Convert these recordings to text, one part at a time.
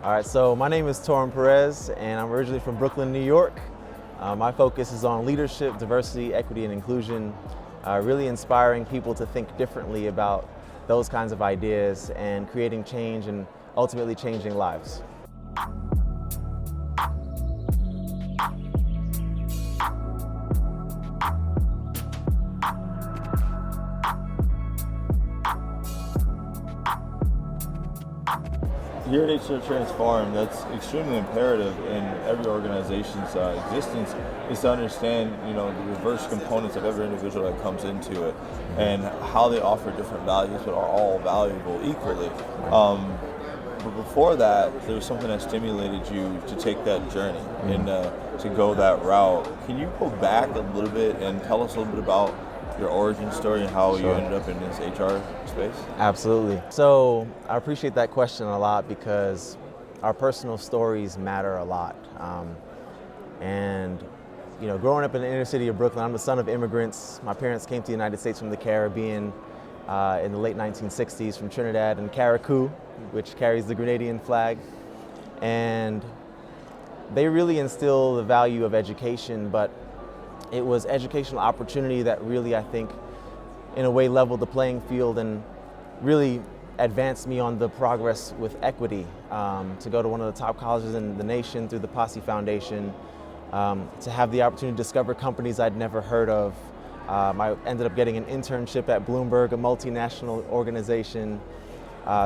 All right, so my name is Torin Perez, and I'm originally from Brooklyn, New York. My focus is on leadership, diversity, equity, and inclusion, really inspiring people to think differently about those kinds of ideas and creating change and ultimately changing lives. Here at HR Transform, that's extremely imperative in every organization's existence, is to understand, the diverse components of every individual that comes into it and how they offer different values but are all valuable equally. But before that, there was something that stimulated you to take that journey and to go that route. Can you go back a little bit and tell us a little bit about your origin story and how you ended up in this HR space? Absolutely. So I appreciate that question a lot because our personal stories matter a lot. And growing up in the inner city of Brooklyn, I'm the son of immigrants. My parents came to the United States from the Caribbean in the late 1960s from Trinidad and Carriacou, which carries the Grenadian flag. And they really instill the value of education, but it was educational opportunity that really, I think, in a way leveled the playing field and really advanced me on the progress with equity. To go to one of the top colleges in the nation through the Posse Foundation, to have the opportunity to discover companies I'd never heard of. I ended up getting an internship at Bloomberg, a multinational organization.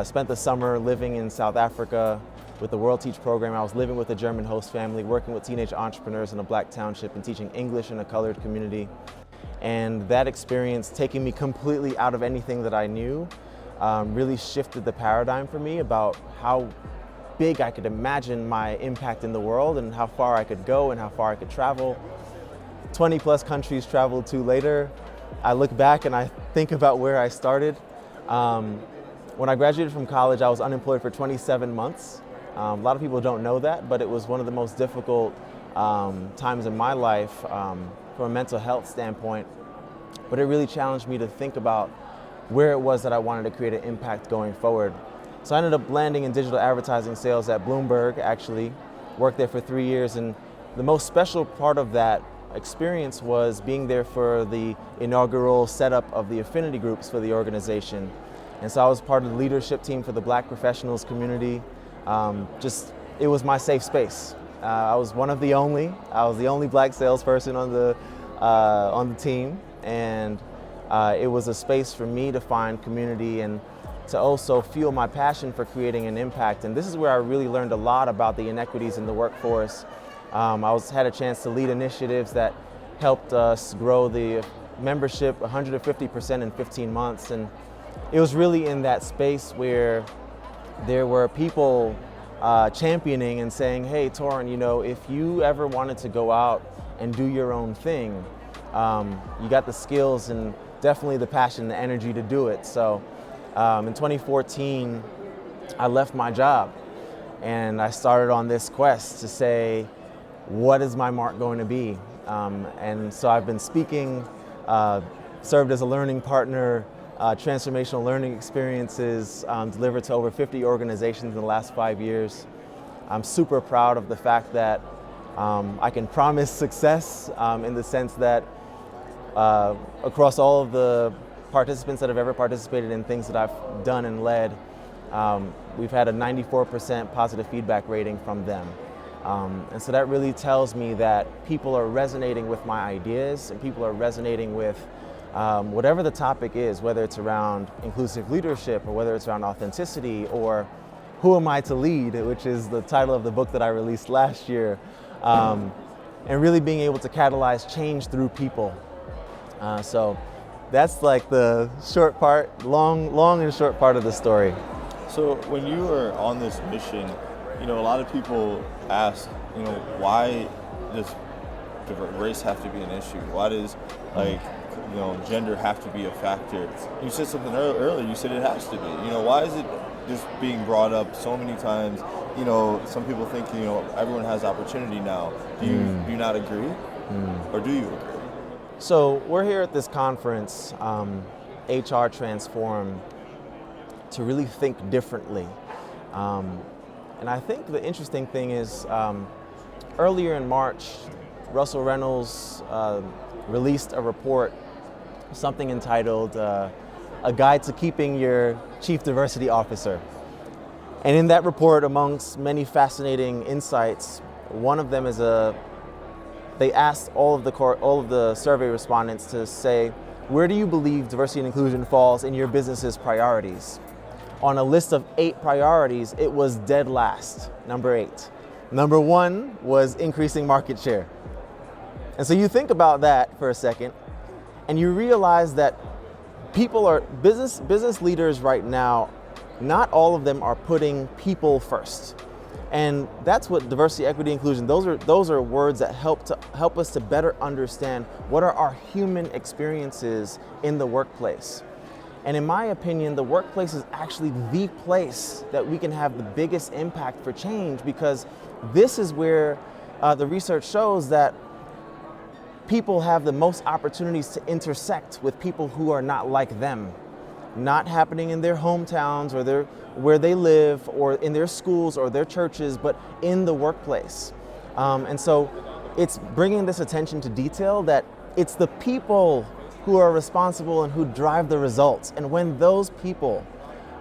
Spent the summer living in South Africa with the World Teach program. I was living with a German host family, working with teenage entrepreneurs in a black township and teaching English in a colored community. And that experience, taking me completely out of anything that I knew, really shifted the paradigm for me about how big I could imagine my impact in the world and how far I could go and how far I could travel. 20 plus countries traveled to later. I look back and I think about where I started. When I graduated from college, I was unemployed for 27 months. A lot of people don't know that, but it was one of the most difficult times in my life from a mental health standpoint. But it really challenged me to think about where it was that I wanted to create an impact going forward. So I ended up landing in digital advertising sales at Bloomberg, actually. Worked there for 3 years, and the most special part of that experience was being there for the inaugural setup of the affinity groups for the organization. And so I was part of the leadership team for the Black professionals community. It was my safe space. I was the only Black salesperson on the team, and it was a space for me to find community and to also feel my passion for creating an impact. And this is where I really learned a lot about the inequities in the workforce. I had a chance to lead initiatives that helped us grow the membership 150% in 15 months. And it was really in that space where there were people championing and saying, hey, Torin, if you ever wanted to go out and do your own thing, you got the skills and definitely the passion, the energy to do it. So in 2014, I left my job and I started on this quest to say, what is my mark going to be? And so I've been speaking, served as a learning partner, transformational learning experiences delivered to over 50 organizations in the last 5 years. I'm super proud of the fact that I can promise success in the sense that across all of the participants that have ever participated in things that I've done and led, we've had a 94% positive feedback rating from them. And so that really tells me that people are resonating with my ideas and people are resonating with whatever the topic is, whether it's around inclusive leadership or whether it's around authenticity or who am I to lead, which is the title of the book that I released last year, and really being able to catalyze change through people. So that's like the short part, long and short part of the story. So when you were on this mission, a lot of people ask, why does race have to be an issue? Why does gender have to be a factor? You said something earlier. You said it has to be. Why is it just being brought up so many times? Some people think everyone has opportunity now. Do you not agree, or do you agree? So we're here at this conference, HR Transform, to really think differently. And And I think the interesting thing is earlier in March, Russell Reynolds released a report, something entitled A Guide to Keeping Your Chief Diversity Officer. And in that report, amongst many fascinating insights, one of them is they asked all of the survey respondents to say, where do you believe diversity and inclusion falls in your business's priorities? On a list of 8 priorities, it was dead last, number 8. Number 1 was increasing market share. And so you think about that for a second, and you realize that business leaders right now, not all of them are putting people first. And that's what diversity, equity, inclusion, those are words that help us to better understand what are our human experiences in the workplace. And in my opinion, the workplace is actually the place that we can have the biggest impact for change, because this is where the research shows that people have the most opportunities to intersect with people who are not like them. Not happening in their hometowns or where they live or in their schools or their churches, but in the workplace. And so it's bringing this attention to detail that it's the people who are responsible and who drive the results. And when those people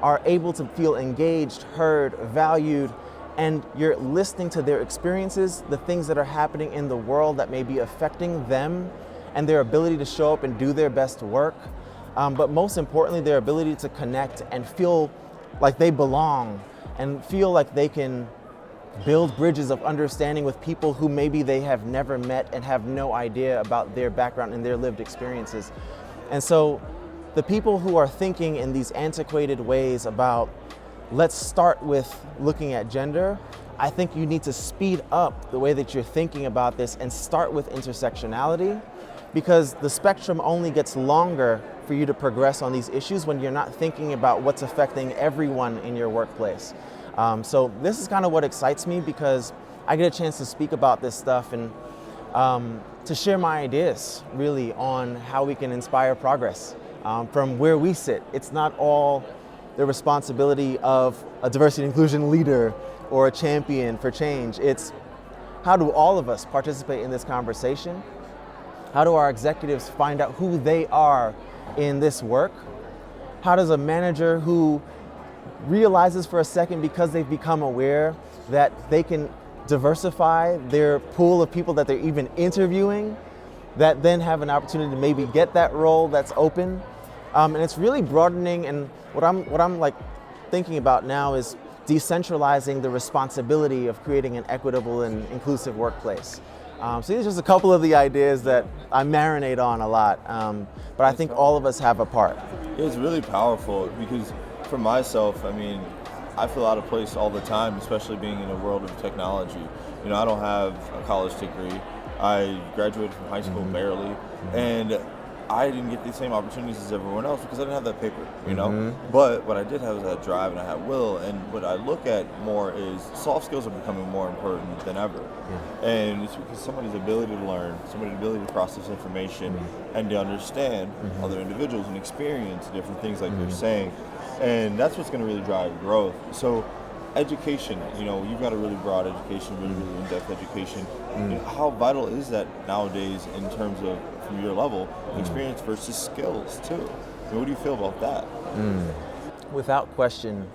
are able to feel engaged, heard, valued, and you're listening to their experiences, the things that are happening in the world that may be affecting them and their ability to show up and do their best work, but most importantly, their ability to connect and feel like they belong and feel like they can build bridges of understanding with people who maybe they have never met and have no idea about their background and their lived experiences. And so the people who are thinking in these antiquated ways about, let's start with looking at gender, I think you need to speed up the way that you're thinking about this and start with intersectionality, because the spectrum only gets longer for you to progress on these issues when you're not thinking about what's affecting everyone in your workplace. So this is kind of what excites me, because I get a chance to speak about this stuff and to share my ideas really on how we can inspire progress from where we sit. It's not all the responsibility of a diversity and inclusion leader or a champion for change. It's how do all of us participate in this conversation? How do our executives find out who they are in this work? How does a manager who realizes for a second, because they've become aware that they can diversify their pool of people that they're even interviewing, that then have an opportunity to maybe get that role that's open? And it's really broadening, and what I'm like thinking about now is decentralizing the responsibility of creating an equitable and inclusive workplace. So these are just a couple of the ideas that I marinate on a lot, but I think all of us have a part. It's really powerful, because for myself, I mean, I feel out of place all the time, especially being in a world of technology. You know, I don't have a college degree. I graduated from high school barely, and I didn't get the same opportunities as everyone else because I didn't have that paper, you know? But what I did have was that drive, and I had will, and what I look at more is soft skills are becoming more important than ever. And it's because somebody's ability to learn, somebody's ability to process information and to understand other individuals and experience different things like you're saying. And that's what's gonna really drive growth. So education, you know, you've got a really broad education, really in-depth education. You know, how vital is that nowadays in terms of, from your level, experience versus skills too? I mean, what do you feel about that? Without question,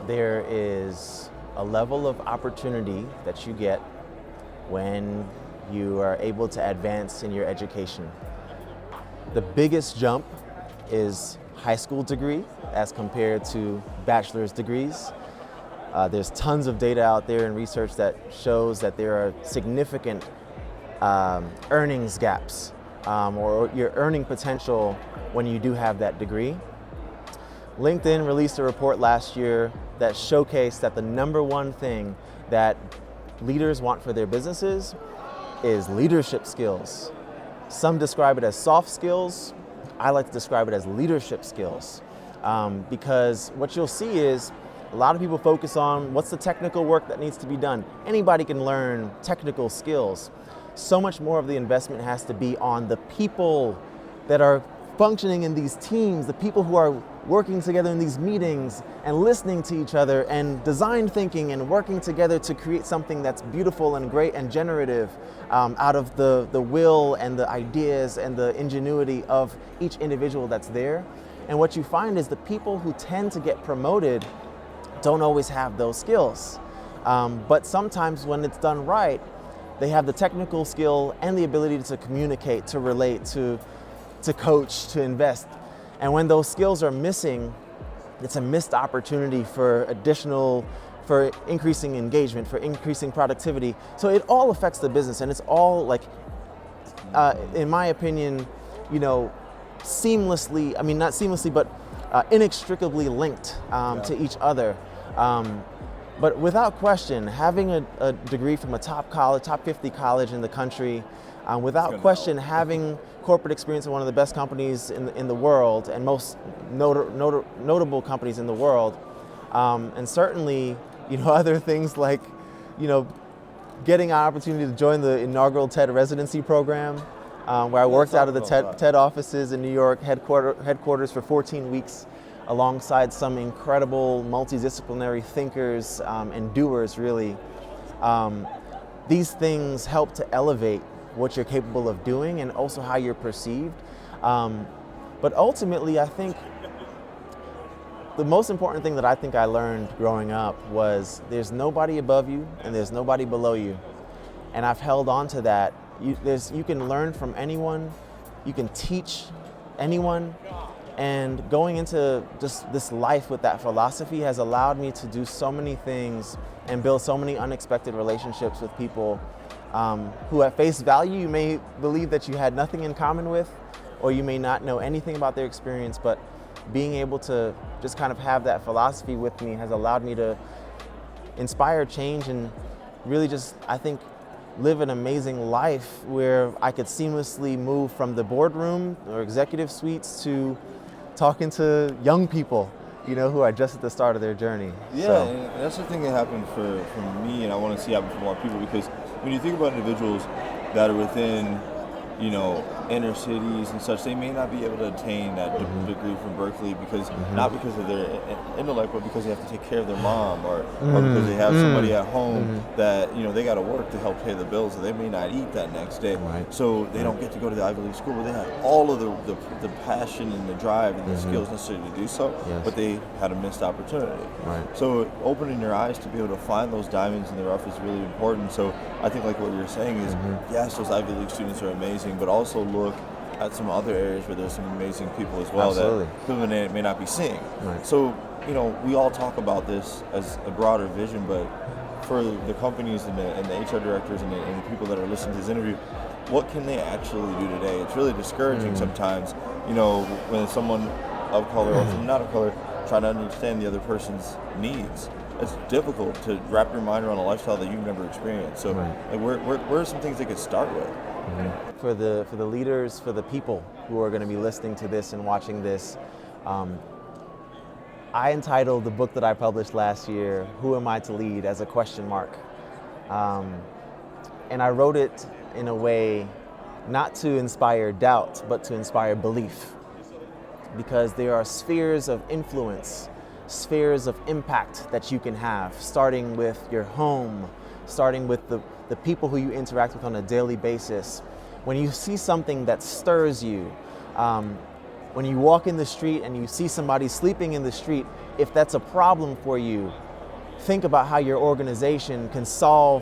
there is a level of opportunity that you get when you are able to advance in your education. The biggest jump is high school degree as compared to bachelor's degrees. There's tons of data out there and research that shows that there are significant earnings gaps or your earning potential when you do have that degree. LinkedIn released a report last year that showcased that the number one thing that leaders want for their businesses is leadership skills. Some describe it as soft skills. I like to describe it as leadership skills because what you'll see is a lot of people focus on what's the technical work that needs to be done. Anybody can learn technical skills. So much more of the investment has to be on the people that are functioning in these teams, the people who are working together in these meetings and listening to each other and design thinking and working together to create something that's beautiful and great and generative out of the will and the ideas and the ingenuity of each individual that's there. And what you find is the people who tend to get promoted don't always have those skills. But sometimes when it's done right, they have the technical skill and the ability to communicate, to relate, to coach, to invest. And when those skills are missing, it's a missed opportunity for increasing engagement, for increasing productivity. So it all affects the business, and it's all like, in my opinion, seamlessly, not seamlessly, but inextricably linked to each other. But without question, having a degree from a top 50 college in the country, without question, having corporate experience in one of the best companies in the world and most notable companies in the world, and certainly, other things like, getting an opportunity to join the inaugural TED residency program, where I worked out of the TED offices in New York, headquarters for 14 weeks, alongside some incredible multidisciplinary thinkers and doers, really. These things help to elevate what you're capable of doing and also how you're perceived. But ultimately, I think the most important thing that I think I learned growing up was there's nobody above you and there's nobody below you. And I've held on to that. You can learn from anyone, you can teach anyone, and going into just this life with that philosophy has allowed me to do so many things and build so many unexpected relationships with people who at face value you may believe that you had nothing in common with, or you may not know anything about their experience, but being able to just kind of have that philosophy with me has allowed me to inspire change and really just, I think, live an amazing life where I could seamlessly move from the boardroom or executive suites to talking to young people, who are just at the start of their journey. Yeah, and that's the thing that happened for me, and I want to see happen for more people, because when you think about individuals that are within, inner cities and such, they may not be able to attain that degree from Berkeley because not because of their intellect, but because they have to take care of their mom, or because they have somebody at home that they got to work to help pay the bills, and they may not eat that next day. Right. So they don't get to go to the Ivy League school, but they have all of the passion and the drive and the skills necessary to do so. Yes. But they had a missed opportunity. Right. So opening your eyes to be able to find those diamonds in the rough is really important. So I think like what you're saying is, yes, those Ivy League students are amazing, but also look at some other areas where there's some amazing people as well. Absolutely. That people may not be seeing. Right. So, we all talk about this as a broader vision, but for the companies and the HR directors and the people that are listening to this interview, what can they actually do today? It's really discouraging sometimes, when someone of color or from not of color trying to understand the other person's needs. It's difficult to wrap your mind around a lifestyle that you've never experienced. So, like, where are some things they could start with? For the leaders, for the people who are going to be listening to this and watching this, I entitled the book that I published last year, "Who Am I to Lead?" as a question mark. And I wrote it in a way not to inspire doubt, but to inspire belief. Because there are spheres of influence, spheres of impact that you can have, starting with your home, starting with the people who you interact with on a daily basis. When you see something that stirs you, when you walk in the street and you see somebody sleeping in the street, if that's a problem for you, think about how your organization can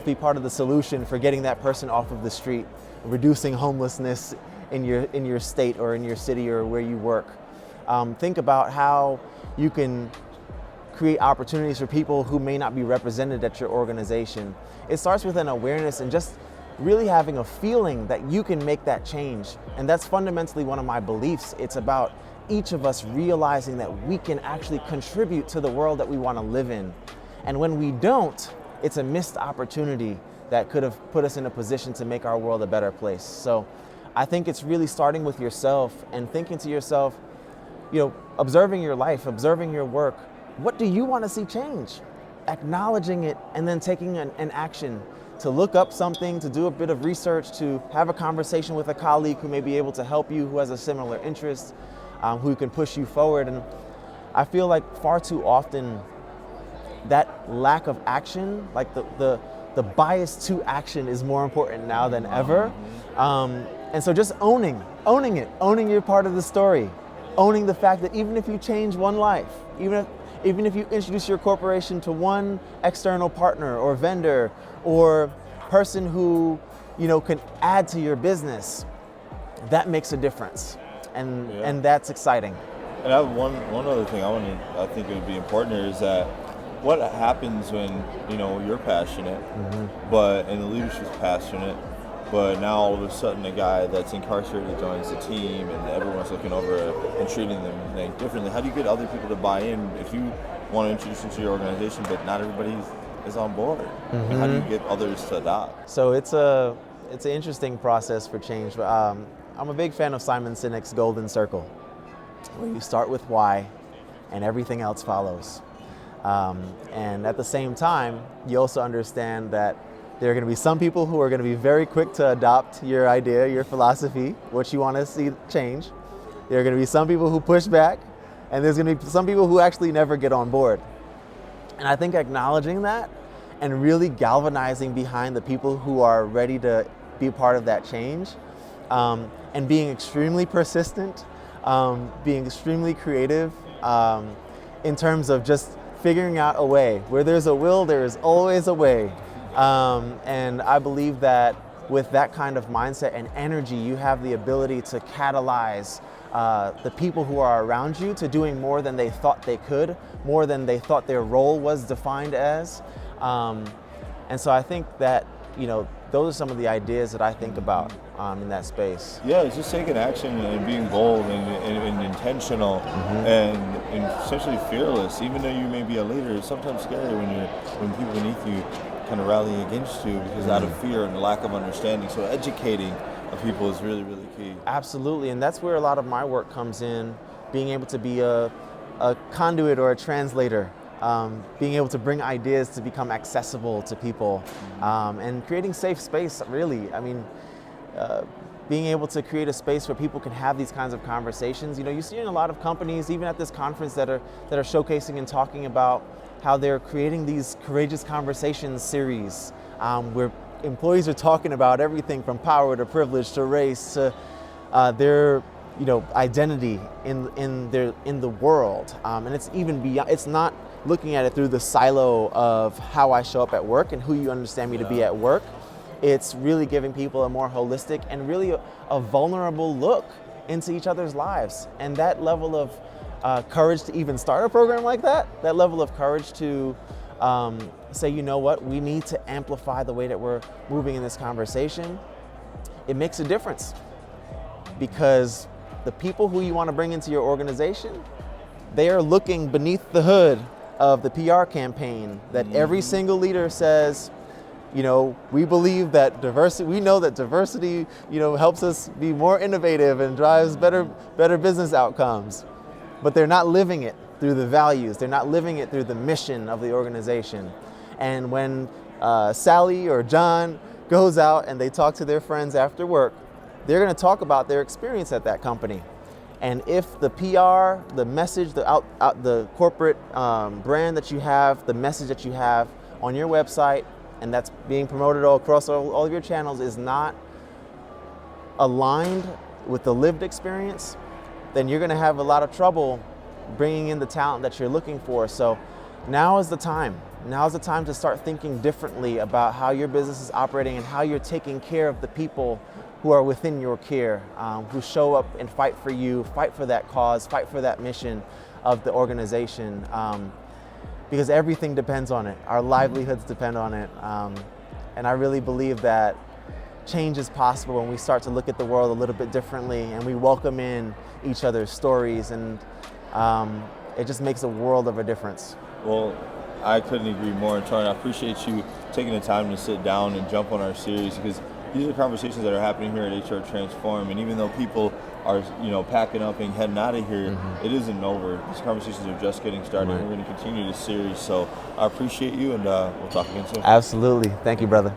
be part of the solution for getting that person off of the street, reducing homelessness in your state or in your city or where you work. Think about how you can create opportunities for people who may not be represented at your organization. It starts with an awareness and just really having a feeling that you can make that change. And that's fundamentally one of my beliefs. It's about each of us realizing that we can actually contribute to the world that we want to live in. And when we don't, it's a missed opportunity that could have put us in a position to make our world a better place. So I think it's really starting with yourself and thinking to yourself, observing your life, observing your work. What do you want to see change? Acknowledging it and then taking an action to look up something, to do a bit of research, to have a conversation with a colleague who may be able to help you, who has a similar interest, who can push you forward. And I feel like far too often that lack of action, like the bias to action is more important now than ever. And so just owning it, owning your part of the story, owning the fact that even if you change one life, even if you introduce your corporation to one external partner or vendor or person who, you know, can add to your business, that makes a difference. And that's exciting. And I have one other thing I think it would be important here is that what happens when, you know, you're passionate, and the leadership's passionate, but now all of a sudden a guy that's incarcerated joins the team and everyone's looking over and treating them like differently. How do you get other people to buy in if you want to introduce them to your organization, but not everybody is on board? And how do you get others to adopt? So it's an interesting process for change. I'm a big fan of Simon Sinek's Golden Circle, where you start with why and everything else follows. And at the same time, you also understand that there are going to be some people who are going to be very quick to adopt your idea, your philosophy, what you want to see change. There are going to be some people who push back, and there's going to be some people who actually never get on board. And I think acknowledging that and really galvanizing behind the people who are ready to be a part of that change, and being extremely persistent, being extremely creative in terms of just figuring out a way. Where there's a will, there is always a way. And I believe that with that kind of mindset and energy, you have the ability to catalyze the people who are around you to doing more than they thought they could, more than they thought their role was defined as. And so I think that, you know, those are some of the ideas that I think about in that space. Yeah, it's just taking action and being bold and intentional and essentially fearless. Even though you may be a leader, it's sometimes scary when people beneath you kind of rally against you because out of fear and lack of understanding. So educating people is really, really key. Absolutely, and that's where a lot of my work comes in, being able to be a conduit or a translator. Being able to bring ideas to become accessible to people, and creating safe space, really. I mean, being able to create a space where people can have these kinds of conversations. You know, you see in a lot of companies, even at this conference, that are showcasing and talking about how they're creating these courageous conversations series, where employees are talking about everything from power to privilege to race to their, you know, identity in the world, and it's even beyond. It's not looking at it through the silo of how I show up at work and who you understand me to be at work. It's really giving people a more holistic and really a vulnerable look into each other's lives. And that level of courage to even start a program like that level of courage to say, you know what, we need to amplify the way that we're moving in this conversation, it makes a difference. Because the people who you want to bring into your organization, they are looking beneath the hood of the PR campaign that every single leader says, you know, we believe that diversity, we know that diversity, you know, helps us be more innovative and drives better business outcomes. But they're not living it through the values. They're not living it through the mission of the organization. And when Sally or John goes out and they talk to their friends after work, they're going to talk about their experience at that company. And if the PR, the message, the corporate brand that you have, the message that you have on your website, and that's being promoted all across all of your channels, is not aligned with the lived experience, then you're going to have a lot of trouble bringing in the talent that you're looking for. So now is the time. Now is the time to start thinking differently about how your business is operating and how you're taking care of the people who are within your care, who show up and fight for you, fight for that cause, fight for that mission of the organization, because everything depends on it. Our livelihoods depend on it. And I really believe that change is possible when we start to look at the world a little bit differently and we welcome in each other's stories, and it just makes a world of a difference. Well, I couldn't agree more. And Torin, I appreciate you taking the time to sit down and jump on our series, because these are conversations that are happening here at HR Transform, and even though people are, you know, packing up and heading out of here, it isn't over. These conversations are just getting started. We're going to continue this series. So I appreciate you, and we'll talk again soon. Absolutely. Thank you, brother.